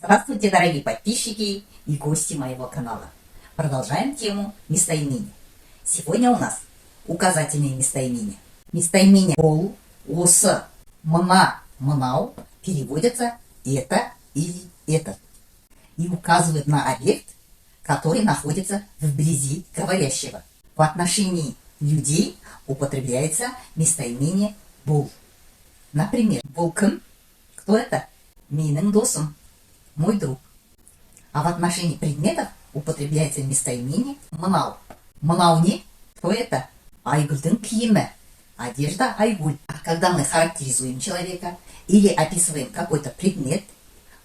Здравствуйте, дорогие подписчики и гости моего канала. Продолжаем тему местоимения. Сегодня у нас указательные местоимения. Местоимения ол, ос, мна, мнау переводятся это или это и указывают на объект, который находится вблизи говорящего. В отношении людей употребляется местоимение бол. Например, волкым. Кто это? Менің досым, мой друг. А в отношении предметов употребляется местоимение мынау. Мынау не? Кто это? Айгүлдің киімі. Одежда Айгуль. А когда мы характеризуем человека или описываем какой-то предмет,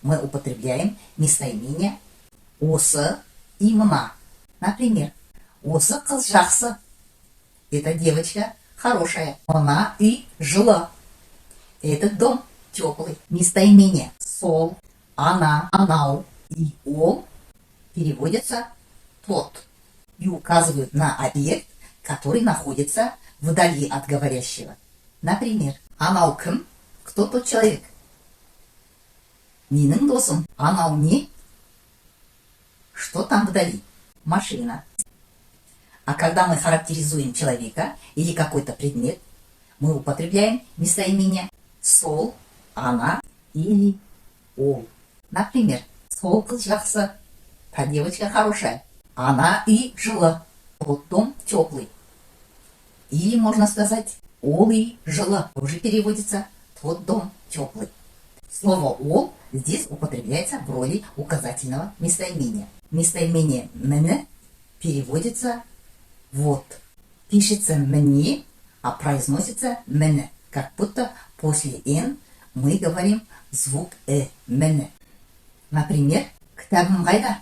мы употребляем местоимение осы и мна. Например, осы қыз жақсы. Эта девочка хорошая. Мна үй жылы. Этот дом теплый. Местоимение сол, она, анау и ол переводятся тот и указывают на объект, который находится вдали от говорящего. Например, анау кім? Кто тот человек? Менің досым. Анау не? Что там вдали? Машина. А когда мы характеризуем человека или какой-то предмет, мы употребляем местоимение сол, она или ол. Например, сол қыз жақсы. Та девочка хорошая. Она үй жылы. Тот дом теплый. Или можно сказать ол үй жылы. Тоже переводится тот дом теплый. Слово ол здесь употребляется в роли указательного местоимения. Местоимение мне переводится вот. Пишется мне, а произносится мне. Как будто после «н» мы говорим звук «э», «мне». Например, «Кітабым қайда?»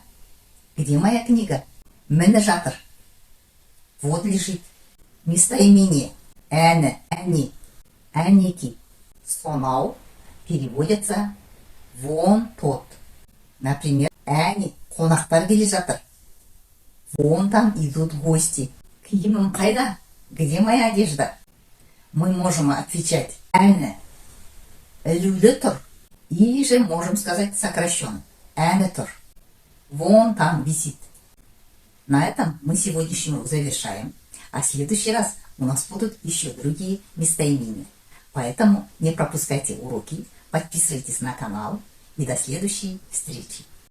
Где моя книга? «Мне жатыр». Вот лежит. Местоимение «әні», «әне», «әнеки», «сонау» переводятся «вон тот». Например, «әне», «қонақтар келе жатыр». Вон там идут гости. «Киімім қайда?» Где моя одежда? Мы можем отвечать «әні», «люлі тұр», или же можем сказать сокращенно «әні тұр». Вон там висит. На этом мы сегодняшний урок завершаем. А в следующий раз у нас будут еще другие местоимения. Поэтому не пропускайте уроки, подписывайтесь на канал и до следующей встречи.